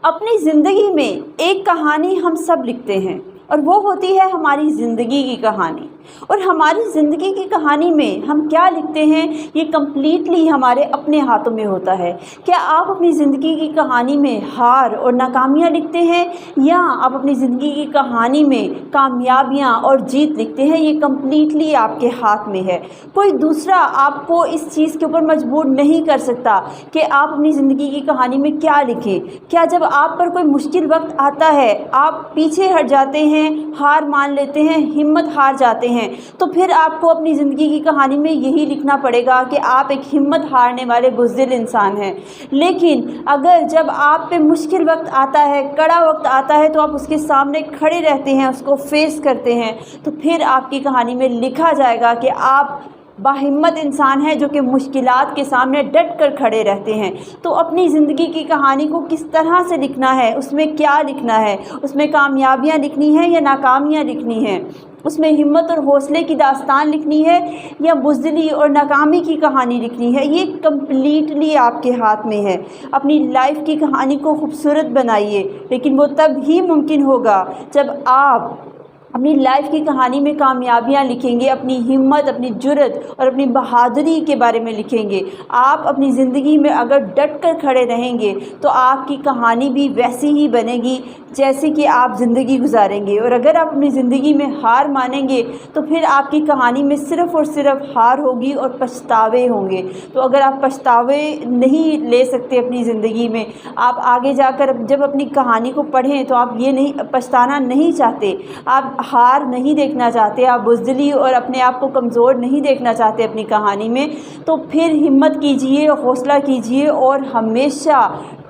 अपनी ज़िंदगी में एक कहानी हम सब लिखते हैं और वो होती है हमारी ज़िंदगी की कहानी। और हमारी ज़िंदगी की कहानी में हम क्या लिखते हैं ये कम्प्लीटली हमारे अपने हाथों में होता है। क्या आप अपनी ज़िंदगी की कहानी में हार और नाकामियाँ लिखते हैं या आप अपनी ज़िंदगी की कहानी में कामयाबियाँ और जीत लिखते हैं, ये कम्प्लीटली आपके हाथ में है। कोई दूसरा आपको इस चीज़ के ऊपर मजबूर नहीं कर सकता कि आप अपनी ज़िंदगी की कहानी में क्या लिखें। क्या जब आप पर कोई मुश्किल वक्त आता है आप पीछे हट जाते हैं, हार मान लेते हैं, हिम्मत हार जाते हैं, तो फिर आपको अपनी ज़िंदगी की कहानी में यही लिखना पड़ेगा कि आप एक हिम्मत हारने वाले बुज़दिल इंसान हैं। लेकिन अगर जब आप पे मुश्किल वक्त आता है, कड़ा वक्त आता है, तो आप उसके सामने खड़े रहते हैं, उसको फेस करते हैं, तो फिर आपकी कहानी में लिखा जाएगा कि आप बाहिम्मत इंसान हैं जो कि मुश्किलात के सामने डट कर खड़े रहते हैं। तो अपनी ज़िंदगी की कहानी को किस तरह से लिखना है, उसमें क्या लिखना है, उसमें कामयाबियाँ लिखनी हैं या नाकामियाँ लिखनी हैं, उसमें हिम्मत और हौसले की दास्तान लिखनी है या बुज़दिली और नाकामी की कहानी लिखनी है, ये कम्प्लीटली आपके हाथ में है। अपनी लाइफ की कहानी को खूबसूरत बनाइए, लेकिन वो तब ही मुमकिन होगा जब आप अपनी लाइफ की कहानी में कामयाबियाँ लिखेंगे, अपनी हिम्मत, अपनी जुर्रत और अपनी बहादुरी के बारे में लिखेंगे। आप अपनी ज़िंदगी में अगर डट कर खड़े रहेंगे तो आपकी कहानी भी वैसी ही बनेगी जैसे कि आप ज़िंदगी गुजारेंगे। और अगर आप अपनी ज़िंदगी में हार मानेंगे तो फिर आपकी कहानी में सिर्फ़ और सिर्फ हार होगी और पछतावे होंगे। तो अगर आप पछतावे नहीं ले सकते अपनी ज़िंदगी में, आप आगे जाकर जब अपनी कहानी को पढ़ें तो आप ये नहीं पछताना नहीं चाहते, आप हार नहीं देखना चाहते, आप बुज़दिली और अपने आप को कमज़ोर नहीं देखना चाहते अपनी कहानी में, तो फिर हिम्मत कीजिए, हौसला कीजिए और हमेशा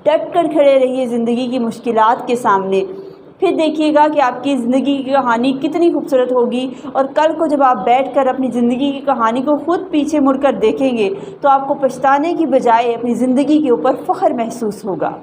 डट कर खड़े रहिए ज़िंदगी की मुश्किलात के सामने। फिर देखिएगा कि आपकी ज़िंदगी की कहानी कितनी खूबसूरत होगी। और कल को जब आप बैठकर अपनी ज़िंदगी की कहानी को ख़ुद पीछे मुड़कर देखेंगे तो आपको पछताने की बजाय अपनी ज़िंदगी के ऊपर फ़ख्र महसूस होगा।